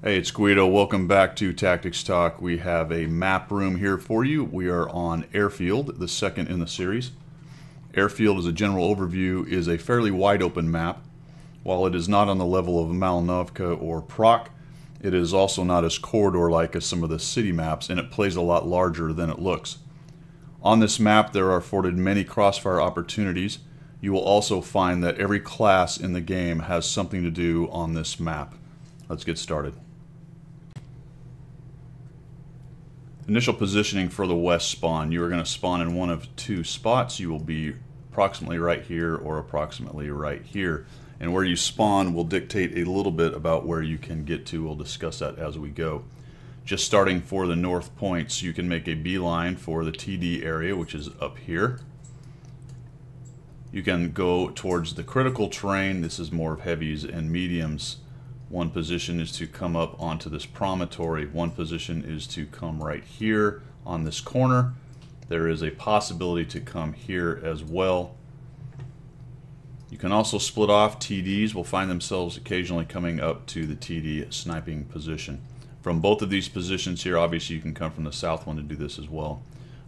Hey, it's Guido. Welcome back to Tactics Talk. We have a map room here for you. We are on Airfield, the second in the series. Airfield, as a general overview, is a fairly wide open map. While it is not on the level of Malinovka or Proc, it is also not as corridor-like as some of the city maps, and it plays a lot larger than it looks. On this map, there are afforded many crossfire opportunities. You will also find that every class in the game has something to do on this map. Let's get started. Initial positioning for the west spawn. You are going to spawn in one of two spots. You will be approximately right here or approximately right here. And where you spawn will dictate a little bit about where you can get to. We'll discuss that as we go. Just starting for the north points, you can make a beeline for the TD area, which is up here. You can go towards the critical terrain. This is more of heavies and mediums. One position is to come up onto this promontory. One position is to come right here on this corner. There is a possibility to come here as well. You can also split off. TDs will find themselves occasionally coming up to the TD sniping position. From both of these positions here, obviously you can come from the south one to do this as well.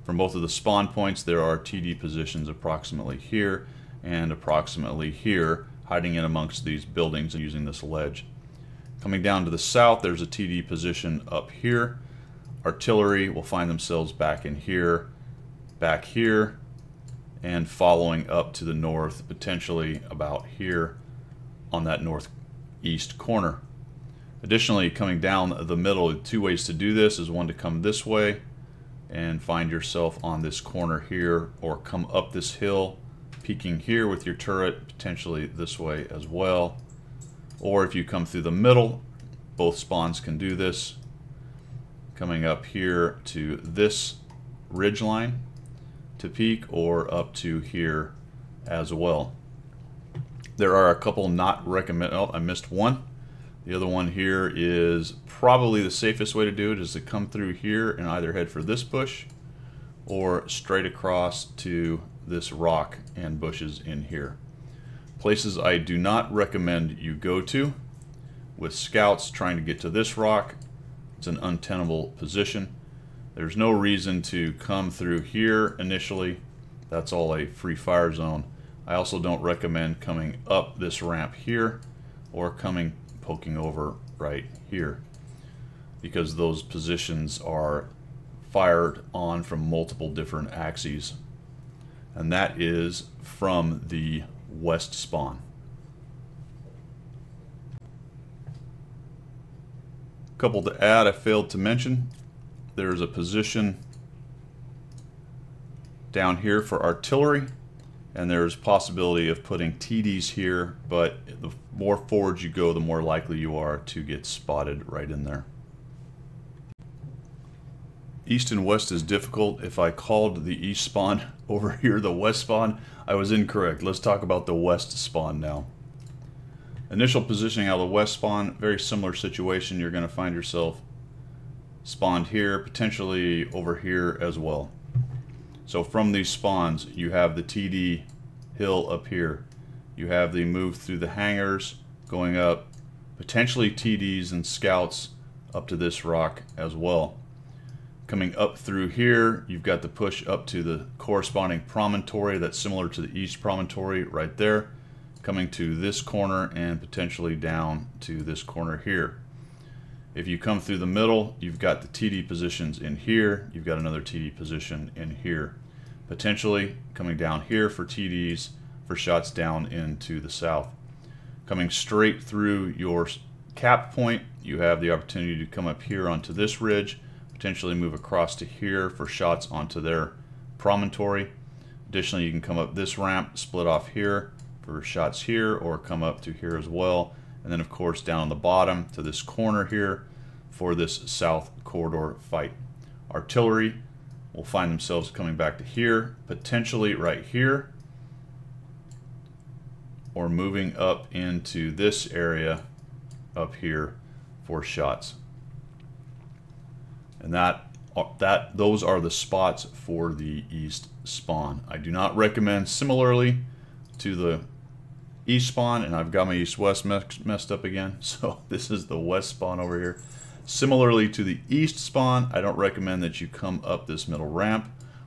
From both of the spawn points, there are TD positions approximately here and approximately here, hiding in amongst these buildings and using this ledge. Coming down to the south, there's a TD position up here. Artillery will find themselves back in here, back here, and following up to the north, potentially about here on that northeast corner. Additionally, coming down the middle, two ways to do this is one to come this way and find yourself on this corner here, or come up this hill, peeking here with your turret, potentially this way as well. Or if you come through the middle, both spawns can do this. Coming up here to this ridge line to peek, or up to here as well. There are a couple not recommended. Oh, I missed one. The other one here is probably the safest way to do it, is to come through here and either head for this bush or straight across to this rock and bushes in here. Places I do not recommend you go to with scouts trying to get to this rock. It's an untenable position. There's no reason to come through here initially. That's all a free fire zone. I also don't recommend coming up this ramp here or poking over right here, because those positions are fired on from multiple different axes, and that is from the west spawn. Couple to add, I failed to mention, there's a position down here for artillery, and there's possibility of putting TDs here, but the more forward you go, the more likely you are to get spotted right in there. East and west is difficult. If I called the east spawn over here the west spawn, I was incorrect. Let's talk about the west spawn now. Initial positioning out of the west spawn, very similar situation. You're going to find yourself spawned here, potentially over here as well. So from these spawns, you have the TD hill up here. You have the move through the hangars going up, potentially TDs and scouts up to this rock as well. Coming up through here, you've got the push up to the corresponding promontory that's similar to the east promontory right there. Coming to this corner and potentially down to this corner here. If you come through the middle, you've got the TD positions in here. You've got another TD position in here. Potentially coming down here for TDs for shots down into the south. Coming straight through your cap point, you have the opportunity to come up here onto this ridge, potentially move across to here for shots onto their promontory. Additionally, you can come up this ramp, split off here for shots here, or come up to here as well. And then of course down on the bottom to this corner here for this south corridor fight. Artillery will find themselves coming back to here, potentially right here, or moving up into this area up here for shots. And those are the spots for the east spawn. I do not recommend, similarly to the east spawn, and I've got my east-west messed up again. So this is the west spawn over here. Similarly to the east spawn, I don't recommend that you come up this middle ramp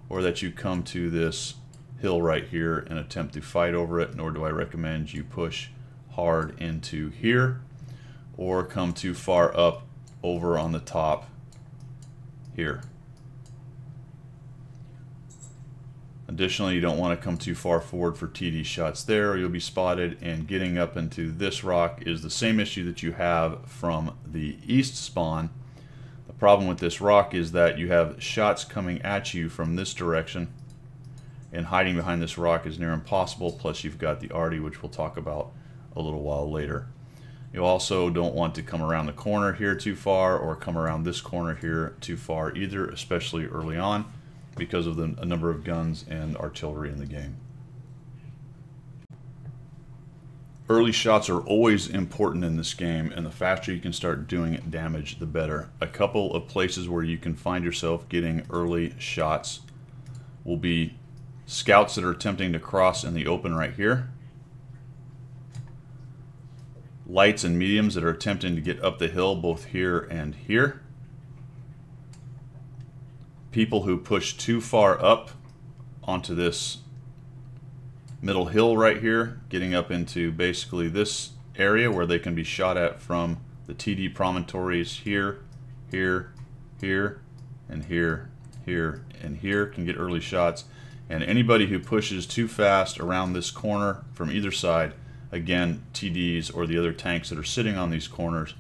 or that you come to this hill right here and attempt to fight over it, nor do I recommend you push hard into here or come too far up over on the top here. Additionally, you don't want to come too far forward for TD shots there, or you'll be spotted, and getting up into this rock is the same issue that you have from the east spawn. The problem with this rock is that you have shots coming at you from this direction, and hiding behind this rock is near impossible, plus you've got the arty, which we'll talk about a little while later. You also don't want to come around the corner here too far or come around this corner here too far either, especially early on, because of a number of guns and artillery in the game. Early shots are always important in this game, and the faster you can start doing damage, the better. A couple of places where you can find yourself getting early shots will be scouts that are attempting to cross in the open right here, lights and mediums that are attempting to get up the hill both here and here, people who push too far up onto this middle hill right here, getting up into basically this area where they can be shot at from the TD promontories here, here, here, and here, here, and here, can get early shots. And anybody who pushes too fast around this corner from either side, again, TDs or the other tanks that are sitting on these corners,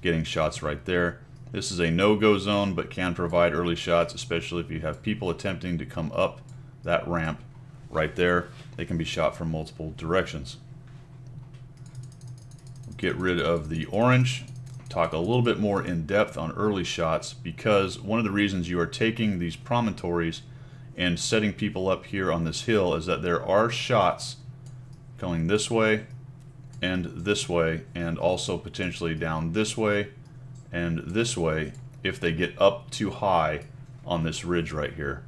getting shots right there. This is a no-go zone, but can provide early shots, especially if you have people attempting to come up that ramp right there. They can be shot from multiple directions. Get rid of the orange. Talk a little bit more in depth on early shots, because one of the reasons you are taking these promontories and setting people up here on this hill is that there are shots going this way, and also potentially down this way and this way if they get up too high on this ridge right here.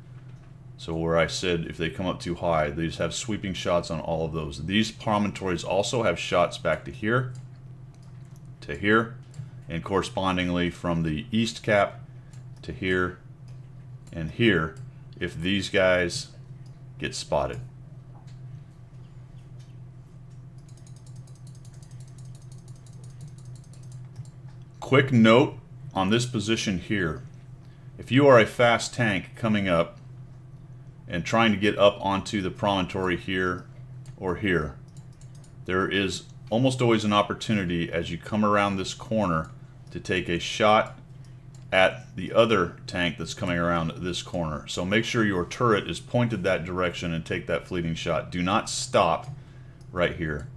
So where I said if they come up too high, they just have sweeping shots on all of those. These promontories also have shots back to here, and correspondingly from the east cap to here and here if these guys get spotted. Quick note on this position here. If you are a fast tank coming up and trying to get up onto the promontory here or here, there is almost always an opportunity as you come around this corner to take a shot at the other tank that's coming around this corner. So make sure your turret is pointed that direction and take that fleeting shot. Do not stop right here,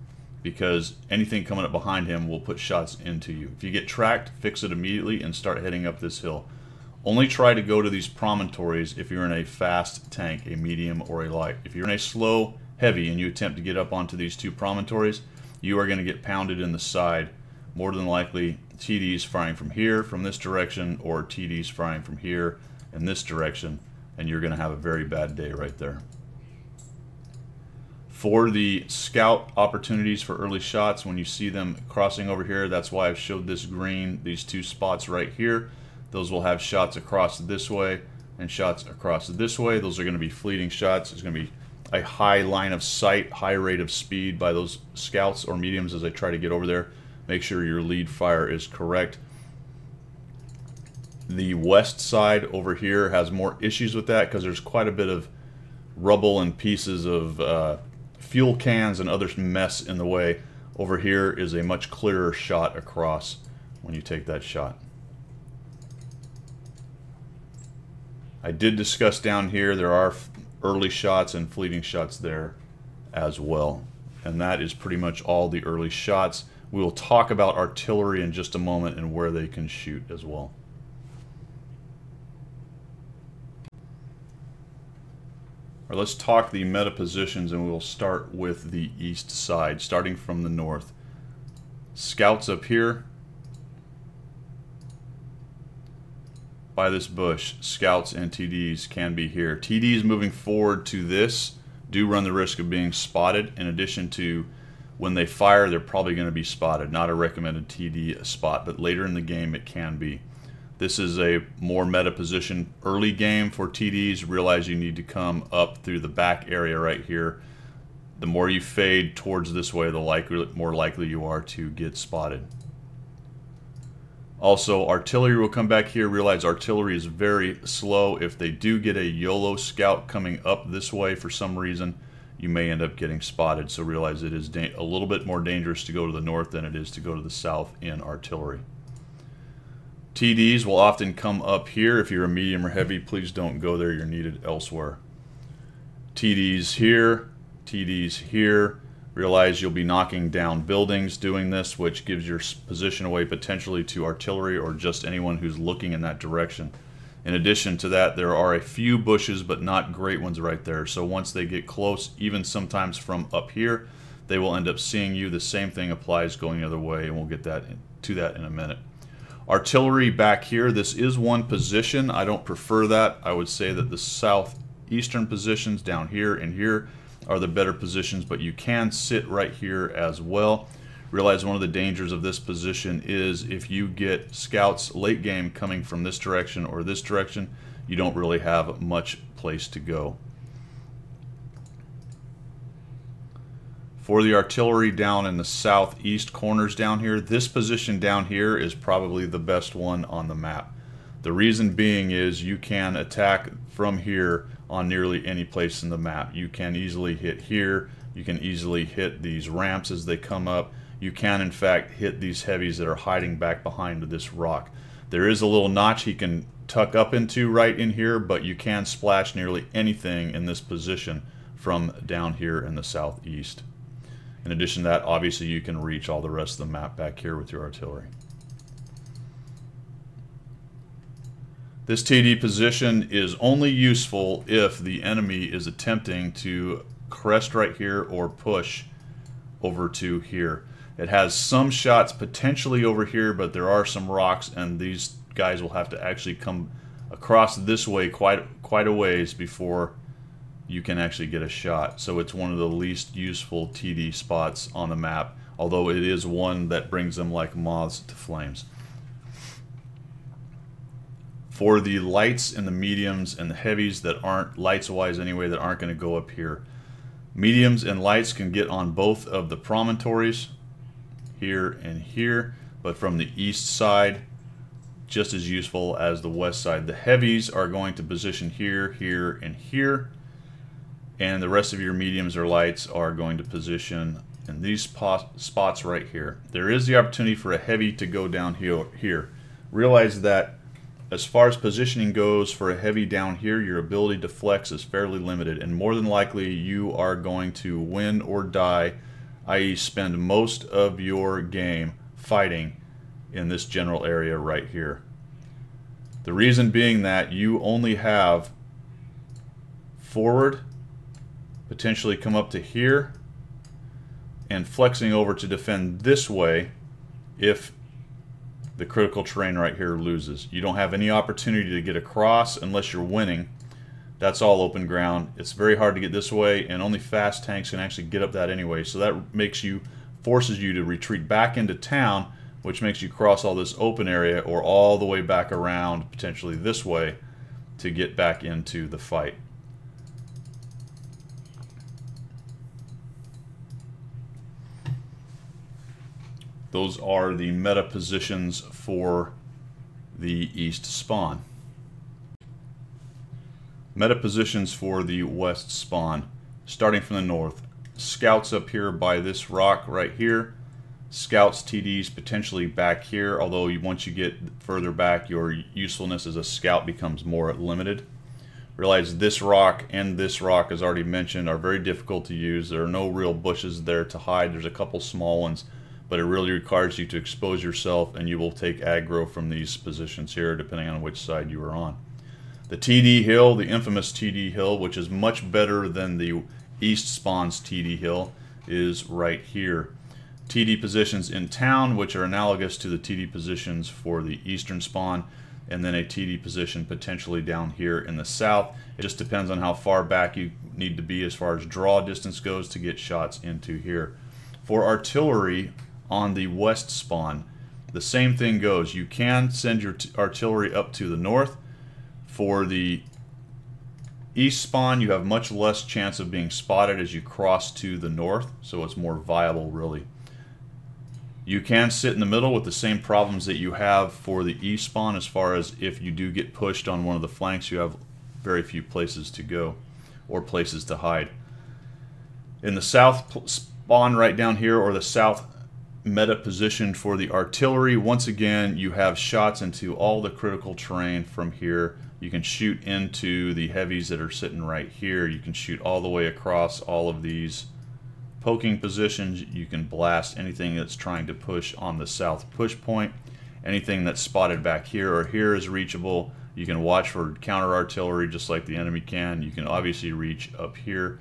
because anything coming up behind him will put shots into you. If you get tracked, fix it immediately and start heading up this hill. Only try to go to these promontories if you're in a fast tank, a medium or a light. If you're in a slow heavy and you attempt to get up onto these two promontories, you are going to get pounded in the side. More than likely TDs firing from here, from this direction, or TDs firing from here in this direction, and you're going to have a very bad day right there. For the scout opportunities for early shots, when you see them crossing over here, that's why I've showed this green, these two spots right here. Those will have shots across this way and shots across this way. Those are going to be fleeting shots. It's going to be a high line of sight, high rate of speed by those scouts or mediums as they try to get over there. Make sure your lead fire is correct. The west side over here has more issues with that because there's quite a bit of rubble and pieces of fuel cans and other mess in the way. Over here is a much clearer shot across when you take that shot. I did discuss down here there are early shots and fleeting shots there as well, and that is pretty much all the early shots. We will talk about artillery in just a moment and where they can shoot as well. All right, let's talk the meta positions, and we'll start with the east side, starting from the north. Scouts up here by this bush. Scouts and TDs can be here. TDs moving forward to this do run the risk of being spotted, in addition to when they fire, they're probably going to be spotted. Not a recommended TD spot, but later in the game it can be. This is a more meta position early game for TDs. Realize you need to come up through the back area right here. The more you fade towards this way, the more likely you are to get spotted. Also, artillery will come back here. Realize artillery is very slow. If they do get a YOLO scout coming up this way for some reason, you may end up getting spotted. So realize it is a little bit more dangerous to go to the north than it is to go to the south in artillery. TDs will often come up here. If you're a medium or heavy, please don't go there. You're needed elsewhere. TDs here, TDs here. Realize you'll be knocking down buildings doing this, which gives your position away potentially to artillery or just anyone who's looking in that direction. In addition to that, there are a few bushes, but not great ones right there. So once they get close, even sometimes from up here, they will end up seeing you. The same thing applies going the other way, and we'll get to that in a minute. Artillery back here, this is one position. I don't prefer that. I would say that the southeastern positions down here and here are the better positions, but you can sit right here as well. Realize one of the dangers of this position is if you get scouts late game coming from this direction or this direction, you don't really have much place to go. For the artillery down in the southeast corners down here, this position down here is probably the best one on the map. The reason being is you can attack from here on nearly any place in the map. You can easily hit here. You can easily hit these ramps as they come up. You can in fact hit these heavies that are hiding back behind this rock. There is a little notch he can tuck up into right in here, but you can splash nearly anything in this position from down here in the southeast. In addition to that, obviously you can reach all the rest of the map back here with your artillery. This TD position is only useful if the enemy is attempting to crest right here or push over to here. It has some shots potentially over here, but there are some rocks, and these guys will have to actually come across this way quite a ways before you can actually get a shot. So it's one of the least useful TD spots on the map, although it is one that brings them like moths to flames. For the lights and the mediums and the heavies that aren't, lights-wise anyway, that aren't going to go up here. Mediums and lights can get on both of the promontories, here and here, but from the east side, just as useful as the west side. The heavies are going to position here, here, and here, and the rest of your mediums or lights are going to position in these spots right here. There is the opportunity for a heavy to go down here. Realize that as far as positioning goes for a heavy down here, your ability to flex is fairly limited, and more than likely you are going to win or die, i.e. spend most of your game fighting in this general area right here. The reason being that you only have forward, potentially come up to here, and flexing over to defend this way if the critical terrain right here loses. You don't have any opportunity to get across unless you're winning. That's all open ground. It's very hard to get this way, and only fast tanks can actually get up that anyway. So that forces you to retreat back into town, which makes you cross all this open area or all the way back around, potentially this way, to get back into the fight. Those are the meta positions for the east spawn. Meta positions for the west spawn. Starting from the north. Scouts up here by this rock right here. Scouts, TDs potentially back here, although once you get further back, your usefulness as a scout becomes more limited. Realize this rock and this rock, as already mentioned, are very difficult to use. There are no real bushes there to hide. There's a couple small ones, but it really requires you to expose yourself, and you will take aggro from these positions here, depending on which side you are on. The TD hill, the infamous TD hill, which is much better than the east spawn's TD hill, is right here. TD positions in town, which are analogous to the TD positions for the eastern spawn, and then a TD position potentially down here in the south. It just depends on how far back you need to be as far as draw distance goes to get shots into here. For artillery on the west spawn, the same thing goes. You can send your artillery up to the north. For the east spawn, you have much less chance of being spotted as you cross to the north, so it's more viable, really. You can sit in the middle with the same problems that you have for the east spawn, as far as if you do get pushed on one of the flanks, you have very few places to go or places to hide. In the south spawn right down here, or the south meta position for the artillery, once again you have shots into all the critical terrain from here. You can shoot into the heavies that are sitting right here. You can shoot all the way across all of these poking positions. You can blast anything that's trying to push on the south push point. Anything that's spotted back here or here is reachable. You can watch for counter artillery just like the enemy can. You can obviously reach up here.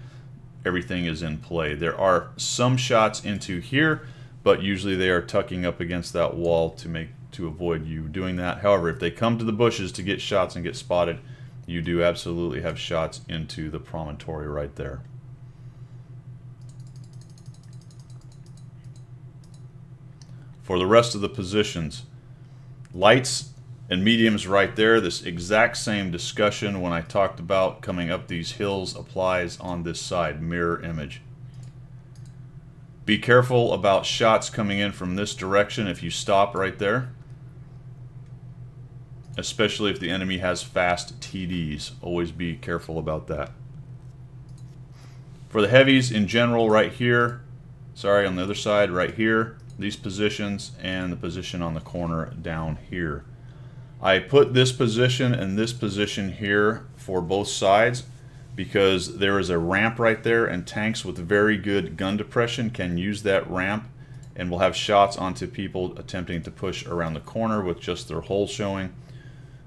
Everything is in play. There are some shots into here, but usually they are tucking up against that wall to avoid you doing that. However, if they come to the bushes to get shots and get spotted, you do absolutely have shots into the promontory right there. For the rest of the positions, lights and mediums right there, this exact same discussion when I talked about coming up these hills applies on this side, mirror image. Be careful about shots coming in from this direction if you stop right there, especially if the enemy has fast TDs. Always be careful about that. For the heavies in general right here, sorry, on the other side right here, these positions and the position on the corner down here. I put this position and this position here for both sides because there is a ramp right there, and tanks with very good gun depression can use that ramp and will have shots onto people attempting to push around the corner with just their hull showing,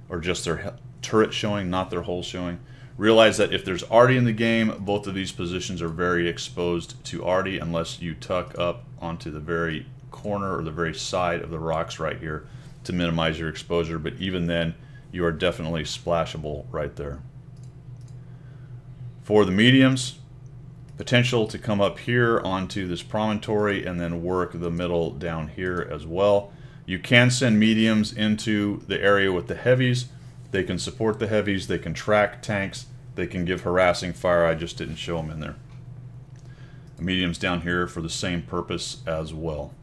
or just their turret showing, not their hull showing. Realize that if there's arty in the game, both of these positions are very exposed to arty unless you tuck up onto the very corner or the very side of the rocks right here to minimize your exposure, but even then you are definitely splashable right there. For the mediums, potential to come up here onto this promontory and then work the middle down here as well. You can send mediums into the area with the heavies. They can support the heavies, they can track tanks, they can give harassing fire. I just didn't show them in there. The mediums down here for the same purpose as well.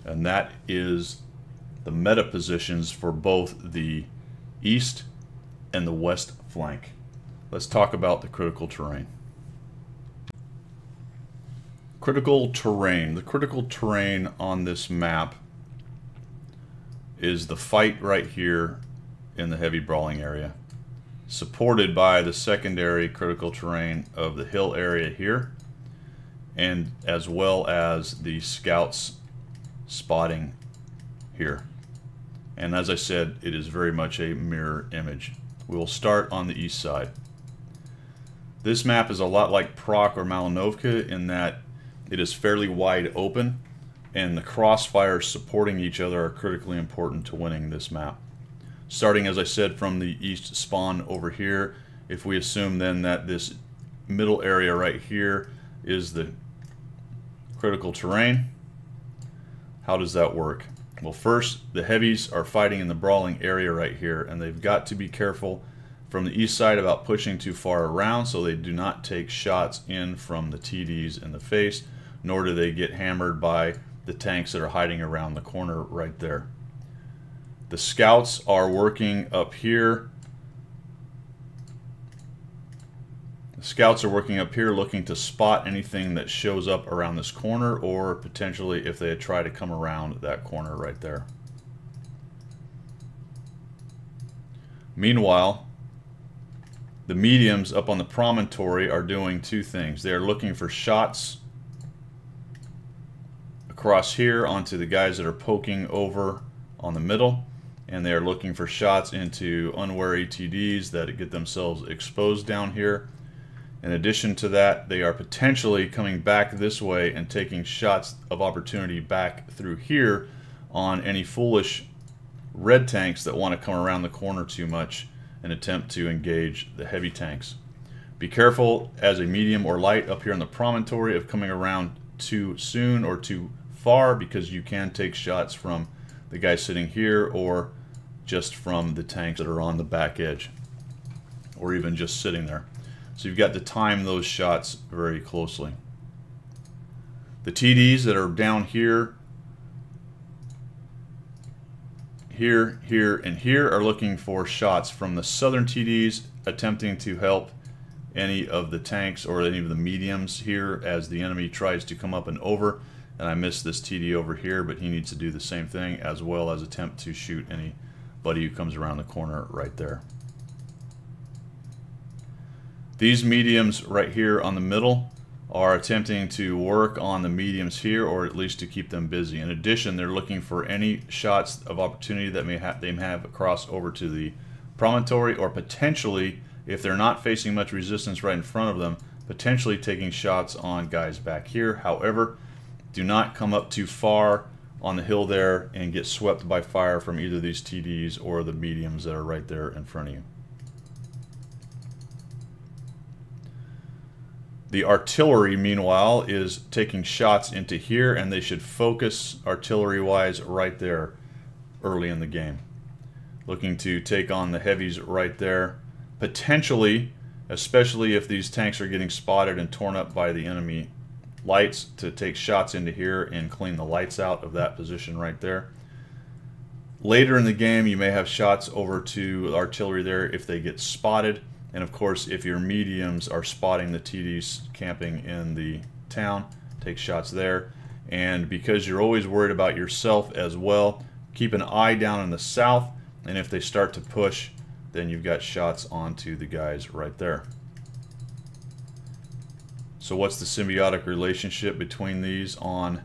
And that is the meta positions for both the east and the west flank. Let's talk about the critical terrain. Critical terrain. The critical terrain on this map is the fight right here in the heavy brawling area, supported by the secondary critical terrain of the hill area here, and as well as the scouts spotting here. And as I said, it is very much a mirror image. We will start on the east side. This map is a lot like Proc or Malinovka in that it is fairly wide open, and the crossfires supporting each other are critically important to winning this map. Starting, as I said, from the east spawn over here, if we assume then that this middle area right here is the critical terrain, how does that work? Well, first, the heavies are fighting in the brawling area right here, and they've got to be careful from the east side about pushing too far around so they do not take shots in from the TDs in the face, nor do they get hammered by the tanks that are hiding around the corner right there. The scouts are working up here. The scouts are working up here looking to spot anything that shows up around this corner, or potentially if they try to come around that corner right there. Meanwhile, the mediums up on the promontory are doing two things. They are looking for shots across here onto the guys that are poking over on the middle, and they are looking for shots into unwary TDs that get themselves exposed down here. In addition to that, they are potentially coming back this way and taking shots of opportunity back through here on any foolish red tanks that want to come around the corner too much and attempt to engage the heavy tanks. Be careful as a medium or light up here on the promontory of coming around too soon or too far, because you can take shots from the guy sitting here or just from the tanks that are on the back edge, or even just sitting there. So you've got to time those shots very closely. The TDs that are down here, here, and here are looking for shots from the southern TDs, attempting to help any of the tanks or any of the mediums here as the enemy tries to come up and over. And I missed this TD over here, but he needs to do the same thing, as well as attempt to shoot anybody who comes around the corner right there. These mediums right here on the middle are attempting to work on the mediums here, or at least to keep them busy. In addition, they're looking for any shots of opportunity that they may have across over to the promontory, or potentially, if they're not facing much resistance right in front of them, potentially taking shots on guys back here. However, do not come up too far on the hill there and get swept by fire from either these TDs or the mediums that are right there in front of you. The artillery, meanwhile, is taking shots into here, and they should focus artillery-wise right there early in the game. Looking to take on the heavies right there. Potentially, especially if these tanks are getting spotted and torn up by the enemy lights, to take shots into here and clean the lights out of that position right there. Later in the game, you may have shots over to artillery there if they get spotted. And of course, if your mediums are spotting the TDs camping in the town, take shots there. And because you're always worried about yourself as well, keep an eye down in the south, and if they start to push, then you've got shots onto the guys right there. So what's the symbiotic relationship between these on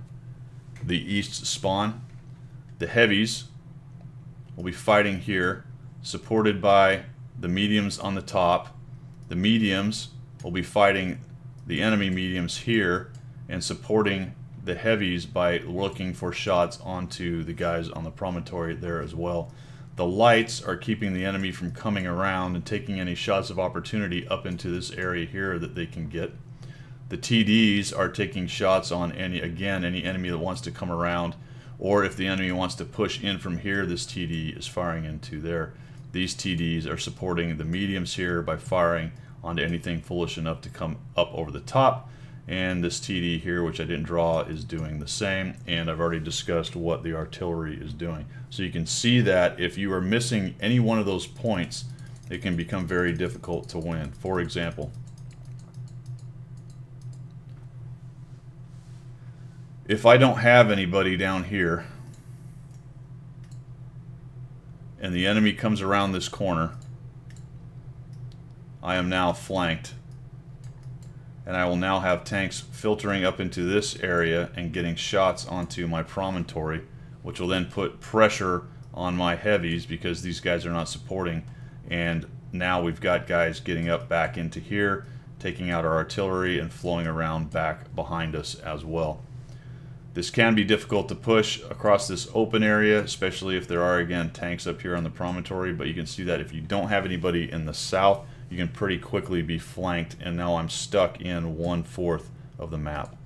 the east spawn? The heavies will be fighting here, supported by the mediums on the top. The mediums will be fighting the enemy mediums here and supporting the heavies by looking for shots onto the guys on the promontory there as well. The lights are keeping the enemy from coming around and taking any shots of opportunity up into this area here that they can get. The TDs are taking shots on any enemy that wants to come around, or if the enemy wants to push in from here, this TD is firing into there. These TDs are supporting the mediums here by firing onto anything foolish enough to come up over the top. And this TD here, which I didn't draw, is doing the same. And I've already discussed what the artillery is doing. So you can see that if you are missing any one of those points, it can become very difficult to win. For example, if I don't have anybody down here, and the enemy comes around this corner, I am now flanked, and I will now have tanks filtering up into this area and getting shots onto my promontory, which will then put pressure on my heavies because these guys are not supporting. And now we've got guys getting up back into here, taking out our artillery and flowing around back behind us as well. This can be difficult to push across this open area, especially if there are, again, tanks up here on the promontory, but you can see that if you don't have anybody in the south, you can pretty quickly be flanked, and now I'm stuck in 1/4 of the map.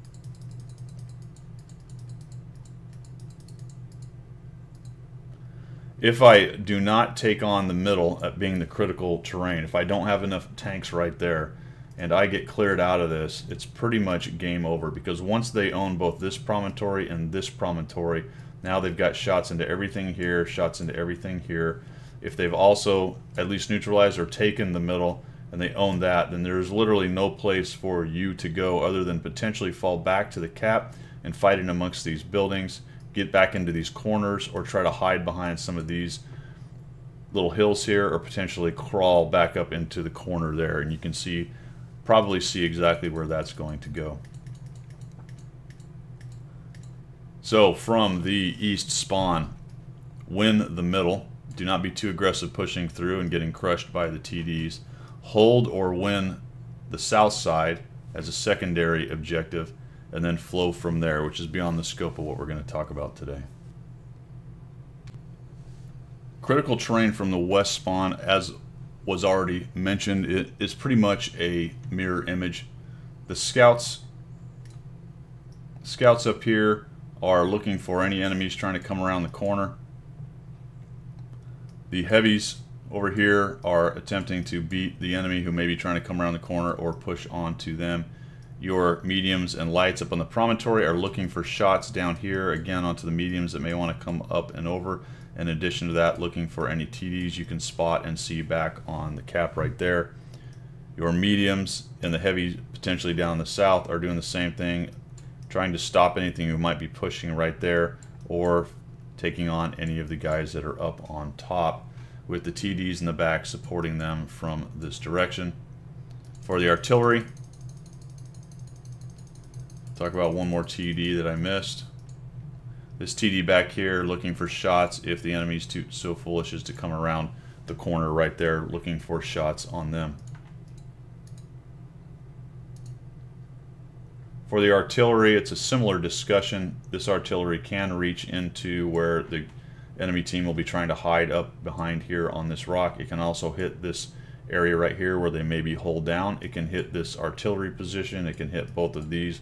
If I do not take on the middle at being the critical terrain, if I don't have enough tanks right there, and I get cleared out of this, it's pretty much game over, because once they own both this promontory and this promontory, now they've got shots into everything here, shots into everything here. If they've also at least neutralized or taken the middle and they own that, then there's literally no place for you to go other than potentially fall back to the cap and fight in amongst these buildings, get back into these corners, or try to hide behind some of these little hills here, or potentially crawl back up into the corner there. And you can see, probably see exactly where that's going to go. So from the east spawn, win the middle. Do not be too aggressive pushing through and getting crushed by the TDs. Hold or win the south side as a secondary objective, and then flow from there, which is beyond the scope of what we're going to talk about today. Critical terrain from the west spawn, as was already mentioned, it is pretty much a mirror image. The scouts Scouts up here are looking for any enemies trying to come around the corner. The heavies over here are attempting to beat the enemy who may be trying to come around the corner or push onto them. Your mediums and lights up on the promontory are looking for shots down here, again onto the mediums that may want to come up and over. In addition to that, looking for any TDs you can spot and see back on the cap right there. Your mediums and the heavies potentially down the south are doing the same thing, trying to stop anything who might be pushing right there or taking on any of the guys that are up on top, with the TDs in the back supporting them from this direction. For the artillery, talk about one more TD that I missed. This TD back here looking for shots if the enemy's so foolish as to come around the corner right there, looking for shots on them. For the artillery, it's a similar discussion. This artillery can reach into where the enemy team will be trying to hide up behind here on this rock. It can also hit this area right here where they may be hull down. It can hit this artillery position. It can hit both of these.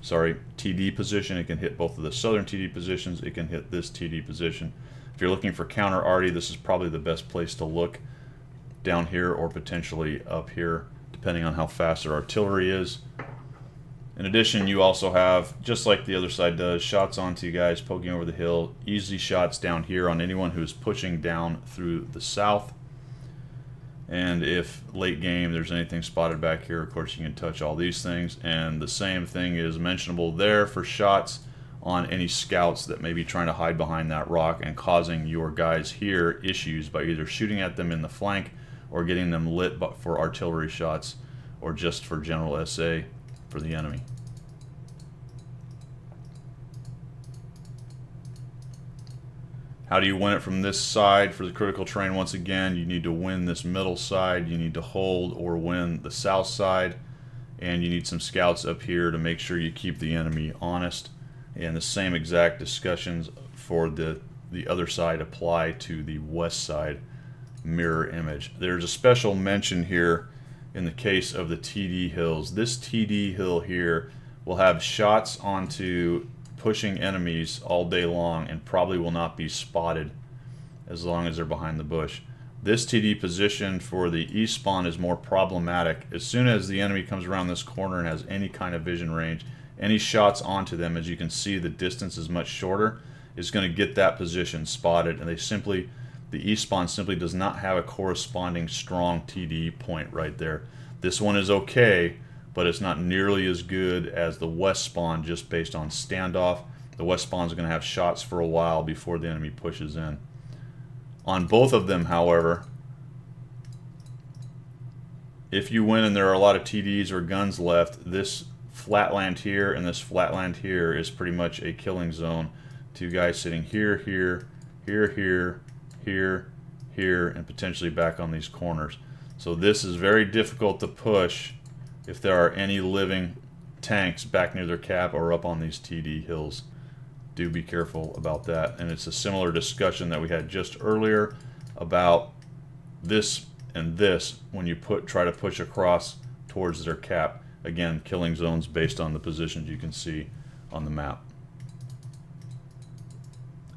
Sorry, TD position. It can hit both of the southern TD positions. It can hit this TD position. If you're looking for counter arty, this is probably the best place to look, down here or potentially up here, depending on how fast their artillery is. In addition, you also have, just like the other side does, shots onto guys poking over the hill, easy shots down here on anyone who's pushing down through the south. And if late game there's anything spotted back here, of course you can touch all these things. And the same thing is mentionable there for shots on any scouts that may be trying to hide behind that rock and causing your guys here issues by either shooting at them in the flank or getting them lit for artillery shots or just for general SA for the enemy. How do you win it from this side for the critical terrain? Once again, you need to win this middle side, you need to hold or win the south side, and you need some scouts up here to make sure you keep the enemy honest. And the same exact discussions for the other side apply to the west side mirror image. There's a special mention here in the case of the TD hills. This TD hill here will have shots onto pushing enemies all day long and probably will not be spotted as long as they're behind the bush. This TD position for the east spawn is more problematic. As soon as the enemy comes around this corner and has any kind of vision range, any shots onto them, as you can see the distance is much shorter, is going to get that position spotted, and the east spawn simply does not have a corresponding strong TD point right there. This one is okay, but it's not nearly as good as the west spawn just based on standoff. The west spawn is going to have shots for a while before the enemy pushes in. On both of them, however, if you win and there are a lot of TDs or guns left, this flatland here and this flatland here is pretty much a killing zone to guys sitting here, here, here, here, here, here, and potentially back on these corners. So this is very difficult to push if there are any living tanks back near their cap or up on these TD hills. Do be careful about that. And it's a similar discussion that we had just earlier about this and this when you try to push across towards their cap. Again, killing zones based on the positions you can see on the map.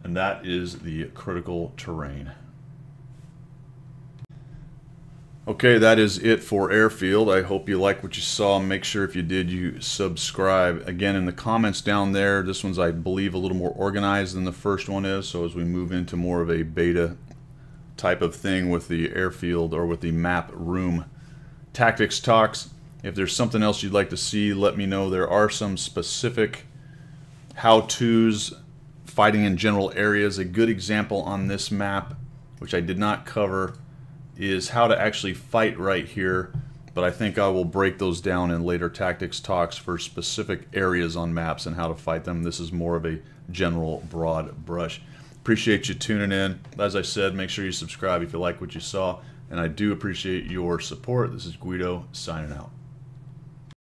And that is the critical terrain. Okay, that is it for Airfield. I hope you like what you saw. Make sure if you did, you subscribe. Again, in the comments down there, this one's, I believe, a little more organized than the first one is. So as we move into more of a beta type of thing with the Airfield or with the map room tactics talks, if there's something else you'd like to see, let me know. There are some specific how-tos fighting in general areas. A good example on this map, which I did not cover, is how to actually fight right here, but I think I will break those down in later tactics talks for specific areas on maps and how to fight them. This is more of a general broad brush. Appreciate you tuning in. As I said, make sure you subscribe if you like what you saw, and I do appreciate your support. This is Guido signing out.